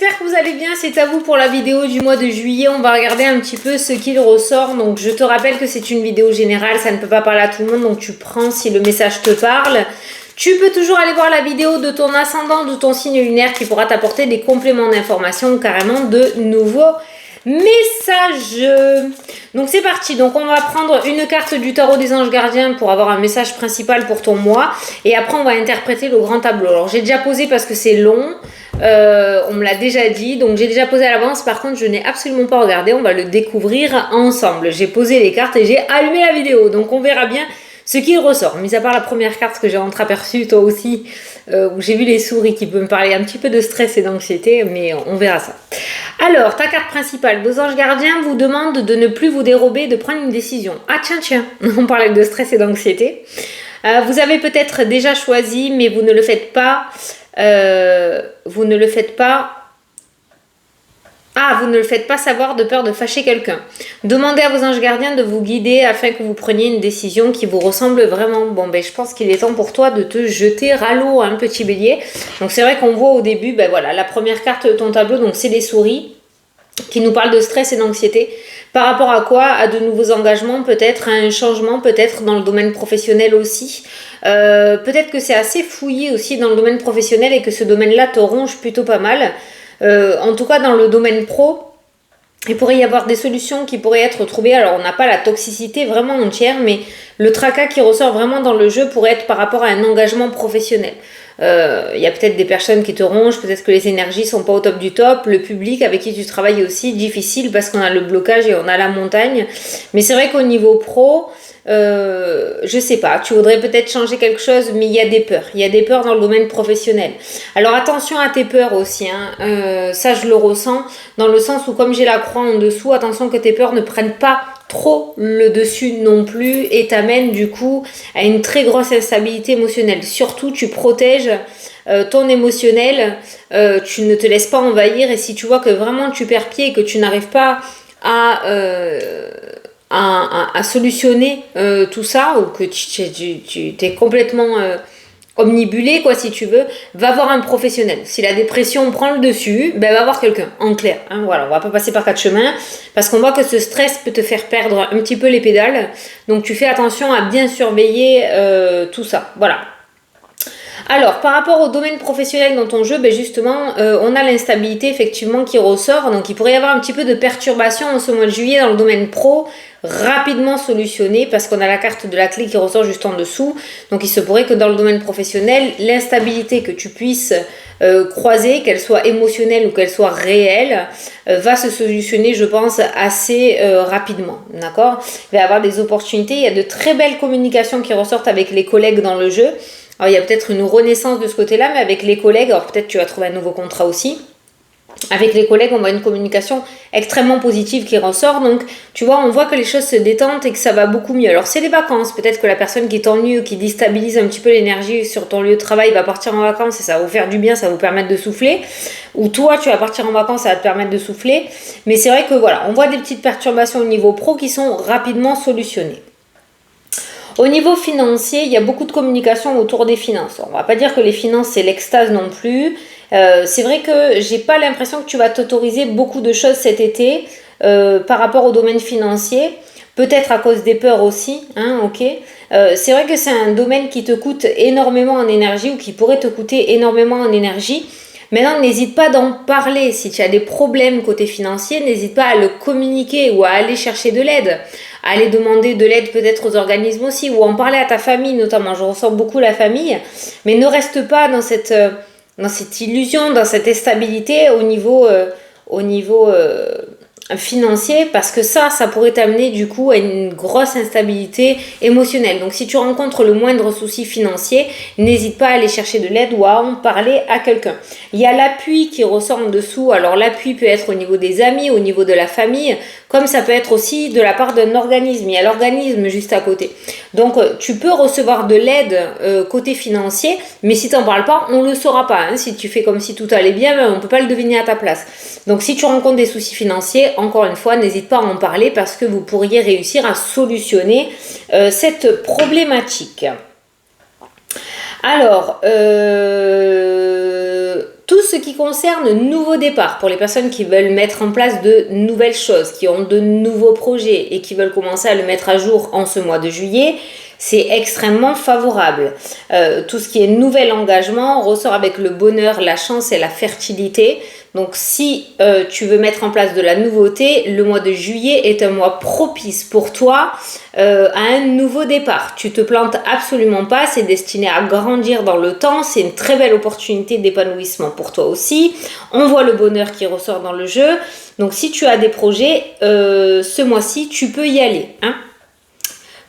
j'espère que vous allez bien, c'est à vous pour la vidéo du mois de juillet. On va regarder un petit peu ce qu'il ressort. Donc je te rappelle que c'est une vidéo générale, ça ne peut pas parler à tout le monde, donc tu prends si le message te parle. Tu peux toujours aller voir la vidéo de ton ascendant, de ton signe lunaire qui pourra t'apporter des compléments d'information ou carrément de nouveaux messages. Donc c'est parti, donc on va prendre une carte du tarot des anges gardiens pour avoir un message principal pour ton mois et après on va interpréter le grand tableau. Alors j'ai déjà posé parce que c'est long, on me l'a déjà dit, donc j'ai déjà posé à l'avance. Par contre je n'ai absolument pas regardé, on va le découvrir ensemble. J'ai posé les cartes et j'ai allumé la vidéo, donc on verra bien ce qui ressort, mis à part la première carte que j'ai entreaperçue, toi aussi, où j'ai vu les souris qui peuvent me parler un petit peu de stress et d'anxiété, mais on verra ça. Alors, ta carte principale, vos anges gardiens vous demandent de ne plus vous dérober, de prendre une décision. Ah tiens, on parlait de stress et d'anxiété. Vous avez peut-être déjà choisi, mais vous ne le faites pas. Vous ne le faites pas savoir de peur de fâcher quelqu'un. Demandez à vos anges gardiens de vous guider afin que vous preniez une décision qui vous ressemble vraiment. Bon, ben, je pense qu'il est temps pour toi de te jeter à l'eau, un petit bélier. Donc, c'est vrai qu'on voit au début, ben voilà, la première carte de ton tableau, donc c'est les souris qui nous parlent de stress et d'anxiété. Par rapport à quoi? À de nouveaux engagements, peut-être à un changement, peut-être dans le domaine professionnel aussi. Peut-être que c'est assez fouillé aussi dans le domaine professionnel et que ce domaine-là te ronge plutôt pas mal. En tout cas, dans le domaine pro, il pourrait y avoir des solutions qui pourraient être trouvées. Alors, on n'a pas la toxicité vraiment entière, mais le tracas qui ressort vraiment dans le jeu pourrait être par rapport à un engagement professionnel. Il y a peut-être des personnes qui te rongent, peut-être que les énergies sont pas au top du top, le public avec qui tu travailles aussi, difficile parce qu'on a le blocage et on a la montagne. Mais c'est vrai qu'au niveau pro, je sais pas, tu voudrais peut-être changer quelque chose, mais il y a des peurs dans le domaine professionnel. Alors attention à tes peurs aussi, hein. Ça je le ressens, dans le sens où comme j'ai la croix en dessous, attention que tes peurs ne prennent pas trop le dessus non plus et t'amènent du coup à une très grosse instabilité émotionnelle. Surtout tu protèges ton émotionnel, tu ne te laisses pas envahir, et si tu vois que vraiment tu perds pied et que tu n'arrives pas à solutionner tout ça, ou que tu t'es complètement omnibulé, quoi, si tu veux, va voir un professionnel. Si la dépression prend le dessus, ben va voir quelqu'un, en clair. Hein, voilà, on va pas passer par quatre chemins, parce qu'on voit que ce stress peut te faire perdre un petit peu les pédales. Donc tu fais attention à bien surveiller tout ça. Voilà. Alors, par rapport au domaine professionnel dans ton jeu, ben justement, on a l'instabilité effectivement qui ressort. Donc, il pourrait y avoir un petit peu de perturbation en ce mois de juillet dans le domaine pro, rapidement solutionné parce qu'on a la carte de la clé qui ressort juste en dessous. Donc, il se pourrait que dans le domaine professionnel, l'instabilité que tu puisses croiser, qu'elle soit émotionnelle ou qu'elle soit réelle, va se solutionner, je pense, assez rapidement. D'accord? Il va y avoir des opportunités. Il y a de très belles communications qui ressortent avec les collègues dans le jeu. Alors, il y a peut-être une renaissance de ce côté-là, mais avec les collègues, alors peut-être tu vas trouver un nouveau contrat aussi. Avec les collègues, on voit une communication extrêmement positive qui ressort. Donc, tu vois, on voit que les choses se détendent et que ça va beaucoup mieux. Alors, c'est les vacances. Peut-être que la personne qui t'ennuie, qui déstabilise un petit peu l'énergie sur ton lieu de travail va partir en vacances et ça va vous faire du bien, ça va vous permettre de souffler. Ou toi, tu vas partir en vacances, ça va te permettre de souffler. Mais c'est vrai que voilà, on voit des petites perturbations au niveau pro qui sont rapidement solutionnées. Au niveau financier, il y a beaucoup de communication autour des finances. On va pas dire que les finances, c'est l'extase non plus. C'est vrai que j'ai pas l'impression que tu vas t'autoriser beaucoup de choses cet été par rapport au domaine financier. Peut-être à cause des peurs aussi, hein, ok. C'est vrai que c'est un domaine qui te coûte énormément en énergie ou qui pourrait te coûter énormément en énergie. Maintenant, n'hésite pas d'en parler. Si tu as des problèmes côté financier, n'hésite pas à le communiquer ou à aller chercher de l'aide. À aller demander de l'aide peut-être aux organismes aussi, ou en parler à ta famille notamment. Je ressens beaucoup la famille, mais ne reste pas dans cette illusion, dans cette instabilité au niveau financier, parce que ça pourrait t'amener du coup à une grosse instabilité émotionnelle. Donc si tu rencontres le moindre souci financier, n'hésite pas à aller chercher de l'aide ou à en parler à quelqu'un. Il y a l'appui qui ressort en dessous. Alors l'appui peut être au niveau des amis, au niveau de la famille, comme ça peut être aussi de la part d'un organisme. Il y a l'organisme juste à côté. Donc tu peux recevoir de l'aide côté financier, mais si tu n'en parles pas, on ne le saura pas. Hein. Si tu fais comme si tout allait bien, on ne peut pas le deviner à ta place. Donc si tu rencontres des soucis financiers, encore une fois, n'hésite pas à en parler parce que vous pourriez réussir à solutionner cette problématique. Alors, Tout ce qui concerne nouveau départ, pour les personnes qui veulent mettre en place de nouvelles choses, qui ont de nouveaux projets et qui veulent commencer à le mettre à jour en ce mois de juillet, c'est extrêmement favorable. Tout ce qui est nouvel engagement ressort avec le bonheur, la chance et la fertilité. Donc si tu veux mettre en place de la nouveauté, le mois de juillet est un mois propice pour toi à un nouveau départ. Tu te plantes absolument pas, c'est destiné à grandir dans le temps, c'est une très belle opportunité d'épanouissement pour toi aussi. On voit le bonheur qui ressort dans le jeu. Donc si tu as des projets, ce mois-ci, tu peux y aller, hein.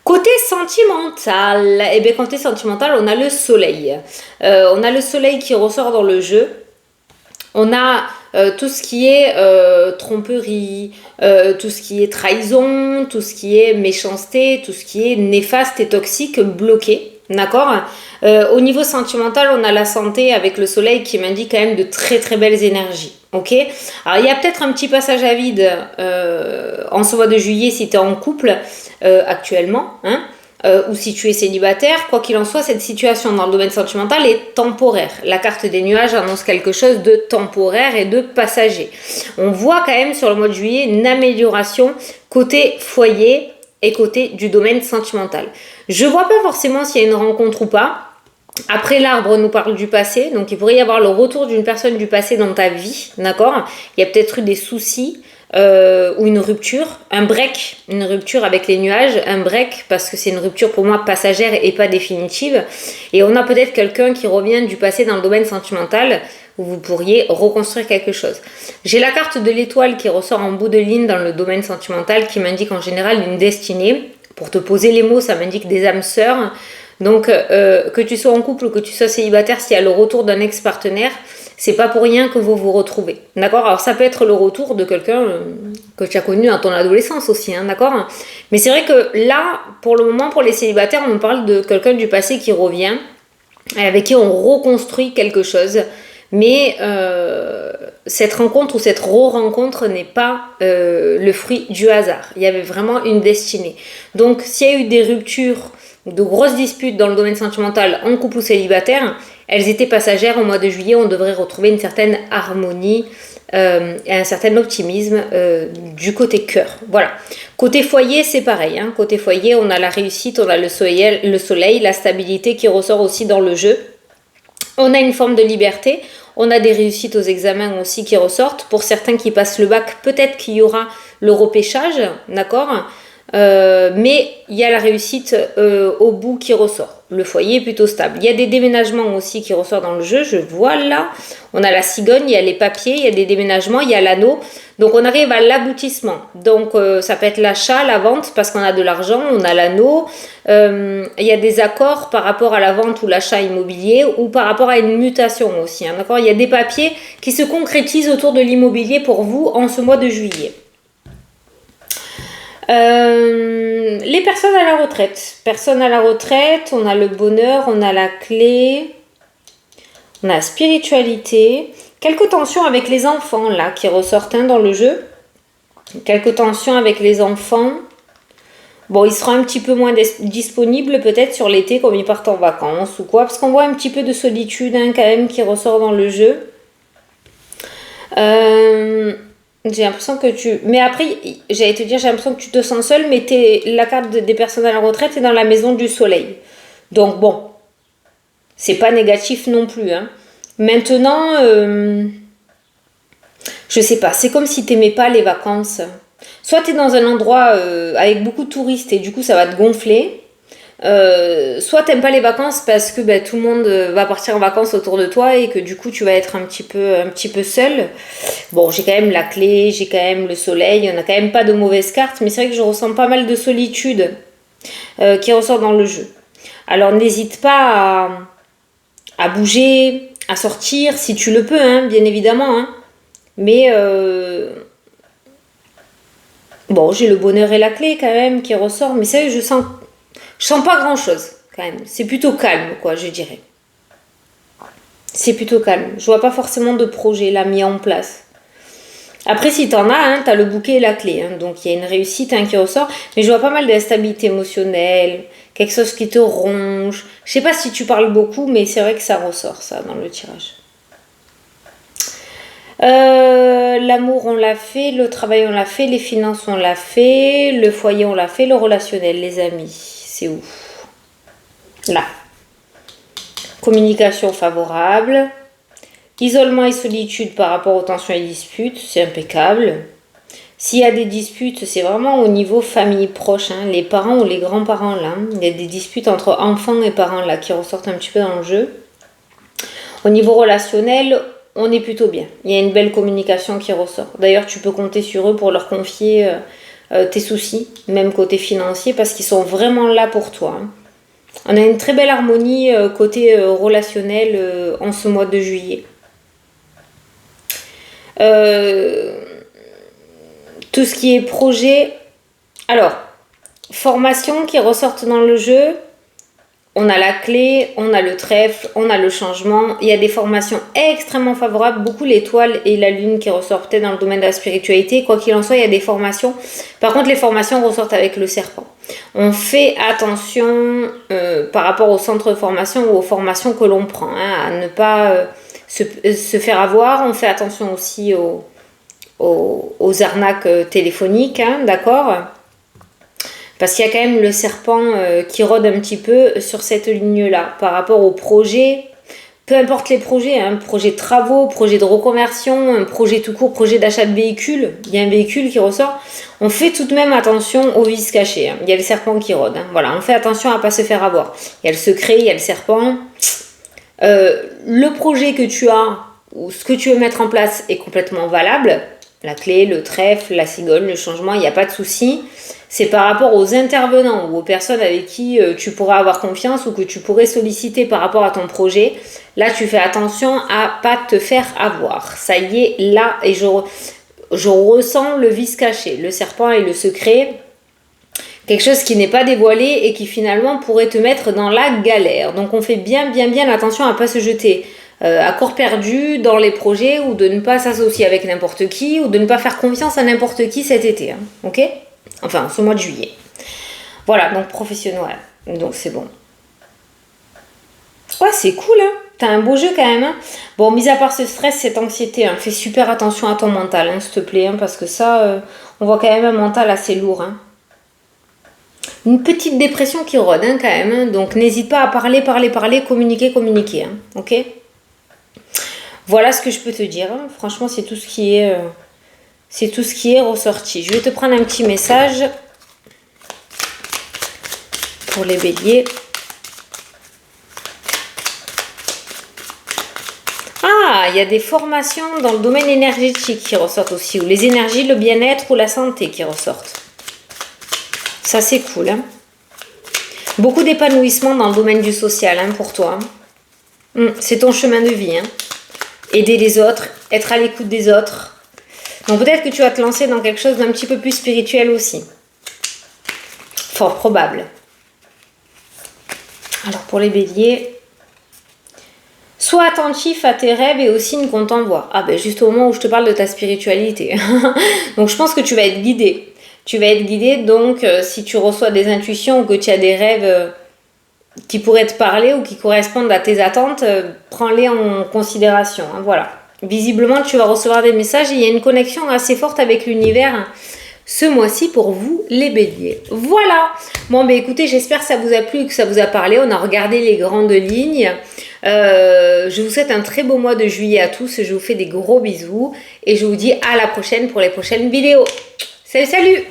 Côté sentimental, eh bien côté sentimental, on a le soleil. On a le soleil qui ressort dans le jeu. On a tout ce qui est tromperie, tout ce qui est trahison, tout ce qui est méchanceté, tout ce qui est néfaste et toxique, bloqué. D'accord. Au niveau sentimental, on a la santé avec le soleil qui m'indique quand même de très très belles énergies. Ok. Alors il y a peut-être un petit passage à vide en ce mois de juillet si tu es en couple actuellement, hein, ou si tu es célibataire. Quoi qu'il en soit, cette situation dans le domaine sentimental est temporaire. La carte des nuages annonce quelque chose de temporaire et de passager. On voit quand même sur le mois de juillet une amélioration côté foyer et côté du domaine sentimental. Je vois pas forcément s'il y a une rencontre ou pas. Après, l'arbre nous parle du passé, donc il pourrait y avoir le retour d'une personne du passé dans ta vie, d'accord. Il y a peut-être eu des soucis ou une rupture, un break, une rupture avec les nuages, un break parce que c'est une rupture pour moi passagère et pas définitive. Et on a peut-être quelqu'un qui revient du passé dans le domaine sentimental où vous pourriez reconstruire quelque chose. J'ai la carte de l'étoile qui ressort en bout de ligne dans le domaine sentimental qui m'indique en général une destinée. Pour te poser les mots, ça m'indique des âmes sœurs. Donc, que tu sois en couple ou que tu sois célibataire, s'il y a le retour d'un ex-partenaire, c'est pas pour rien que vous vous retrouvez. D'accord. Alors, ça peut être le retour de quelqu'un que tu as connu dans ton adolescence aussi, hein, d'accord. Mais c'est vrai que là, pour le moment, pour les célibataires, on parle de quelqu'un du passé qui revient, avec qui on reconstruit quelque chose. Mais cette rencontre ou cette re-rencontre n'est pas le fruit du hasard. Il y avait vraiment une destinée. Donc, s'il y a eu des ruptures, de grosses disputes dans le domaine sentimental en couple ou célibataire, elles étaient passagères. Au mois de juillet, on devrait retrouver une certaine harmonie et un certain optimisme du côté cœur. Voilà. Côté foyer, c'est pareil, hein. Côté foyer, on a la réussite, on a le soleil, la stabilité qui ressort aussi dans le jeu. On a une forme de liberté. On a des réussites aux examens aussi qui ressortent. Pour certains qui passent le bac, peut-être qu'il y aura le repêchage, d'accord. Mais il y a la réussite au bout qui ressort. Le foyer est plutôt stable. Il y a des déménagements aussi qui ressortent dans le jeu. Je vois là, on a la cigogne, il y a les papiers, il y a des déménagements, il y a l'anneau. Donc on arrive à l'aboutissement. Donc ça peut être l'achat, la vente parce qu'on a de l'argent, on a l'anneau. Il y a des accords par rapport à la vente ou l'achat immobilier ou par rapport à une mutation aussi, hein, d'accord. Il y a des papiers qui se concrétisent autour de l'immobilier pour vous en ce mois de juillet. Les personnes à la retraite. Personnes à la retraite, on a le bonheur, on a la clé, on a la spiritualité. Quelques tensions avec les enfants là qui ressortent dans le jeu. Quelques tensions avec les enfants. Bon, ils seront un petit peu moins disponibles peut-être sur l'été comme ils partent en vacances ou quoi. Parce qu'on voit un petit peu de solitude hein, quand même qui ressort dans le jeu. J'ai l'impression que tu... Mais après, j'allais te dire, j'ai l'impression que tu te sens seule, mais la carte des personnes à la retraite est dans la maison du soleil. Donc bon, c'est pas négatif non plus. Hein. Maintenant, je sais pas, c'est comme si t'aimais pas les vacances. Soit t'es dans un endroit avec beaucoup de touristes et du coup ça va te gonfler. Soit t'aimes pas les vacances parce que tout le monde va partir en vacances autour de toi et que du coup tu vas être un petit peu seul. Bon, j'ai quand même la clé, j'ai quand même le soleil, on a quand même pas de mauvaises cartes, mais c'est vrai que je ressens pas mal de solitude qui ressort dans le jeu. Alors n'hésite pas à bouger, à sortir si tu le peux, hein, bien évidemment. Hein. Mais bon, j'ai le bonheur et la clé quand même qui ressort, mais c'est vrai que je sens pas grand chose quand même. C'est plutôt calme, quoi, je dirais. C'est plutôt calme. Je vois pas forcément de projet là mis en place. Après, si t'en as, hein, t'as le bouquet et la clé. Hein, donc, il y a une réussite qui ressort. Mais je vois pas mal d'instabilité émotionnelle. Quelque chose qui te ronge. Je sais pas si tu parles beaucoup, mais c'est vrai que ça ressort, ça, dans le tirage. L'amour, on l'a fait. Le travail, on l'a fait. Les finances, on l'a fait. Le foyer, on l'a fait. Le relationnel, les amis, c'est où? Là. Communication favorable. Isolement et solitude par rapport aux tensions et disputes, c'est impeccable. S'il y a des disputes, c'est vraiment au niveau famille proche, hein, les parents ou les grands-parents là. Il y a des disputes entre enfants et parents là qui ressortent un petit peu dans le jeu. Au niveau relationnel, on est plutôt bien. Il y a une belle communication qui ressort. D'ailleurs, tu peux compter sur eux pour leur confier tes soucis, même côté financier, parce qu'ils sont vraiment là pour toi. Hein. On a une très belle harmonie côté relationnel en ce mois de juillet. Tout ce qui est projet. Alors, formation qui ressortent dans le jeu. On a la clé, on a le trèfle, on a le changement. Il y a des formations extrêmement favorables. Beaucoup l'étoile et la lune qui ressortent peut-être dans le domaine de la spiritualité. Quoi qu'il en soit, il y a des formations. Par contre, les formations ressortent avec le serpent. On fait attention par rapport au centre de formation ou aux formations que l'on prend. Hein, à ne pas se faire avoir. On fait attention aussi aux arnaques téléphoniques. Hein, d'accord ? Parce qu'il y a quand même le serpent qui rôde un petit peu sur cette ligne-là par rapport aux projets, peu importe les projets, hein, projet de travaux, projet de reconversion, un projet tout court, projet d'achat de véhicule, il y a un véhicule qui ressort, on fait tout de même attention aux vices cachés. Hein. Il y a le serpent qui rôde, hein. Voilà, on fait attention à ne pas se faire avoir. Il y a le secret, il y a le serpent. Le projet que tu as ou ce que tu veux mettre en place est complètement valable. La clé, le trèfle, la cigogne, le changement, il n'y a pas de souci. C'est par rapport aux intervenants ou aux personnes avec qui tu pourras avoir confiance ou que tu pourrais solliciter par rapport à ton projet. Là, tu fais attention à pas te faire avoir. Ça y est, là, et je ressens le vice caché, le serpent et le secret. Quelque chose qui n'est pas dévoilé et qui finalement pourrait te mettre dans la galère. Donc, on fait bien attention à ne pas se jeter à corps perdu dans les projets ou de ne pas s'associer avec n'importe qui ou de ne pas faire confiance à n'importe qui cet été. Hein. Ok ? Enfin, ce mois de juillet. Voilà, donc professionnel. Donc c'est bon. Ouais, c'est cool, hein. T'as un beau jeu quand même. Hein. Bon, mis à part ce stress, cette anxiété, hein, fais super attention à ton mental, hein, s'il te plaît, hein, parce que ça, on voit quand même un mental assez lourd. Hein. Une petite dépression qui rôde hein, quand même. Hein, donc n'hésite pas à parler, communiquer. Hein, ok ? Voilà ce que je peux te dire. Hein. Franchement, c'est tout ce qui est ressorti. Je vais te prendre un petit message pour les béliers. Ah, il y a des formations dans le domaine énergétique qui ressortent aussi, ou les énergies, le bien-être ou la santé qui ressortent. Ça, c'est cool. Hein. Beaucoup d'épanouissement dans le domaine du social hein, pour toi. C'est ton chemin de vie. Hein. Aider les autres, être à l'écoute des autres. Donc peut-être que tu vas te lancer dans quelque chose d'un petit peu plus spirituel aussi. Fort probable. Alors pour les béliers, sois attentif à tes rêves et aux signes qu'on t'envoie. Ah ben juste au moment où je te parle de ta spiritualité. Donc je pense que tu vas être guidé. Tu vas être guidé, donc si tu reçois des intuitions ou que tu as des rêves qui pourraient te parler ou qui correspondent à tes attentes, prends-les en considération. Hein, voilà. Visiblement, tu vas recevoir des messages et il y a une connexion assez forte avec l'univers ce mois-ci pour vous, les béliers. Voilà. Bon, ben écoutez, j'espère que ça vous a plu et que ça vous a parlé. On a regardé les grandes lignes. Je vous souhaite un très beau mois de juillet à tous. Je vous fais des gros bisous et je vous dis à la prochaine pour les prochaines vidéos. Salut, salut!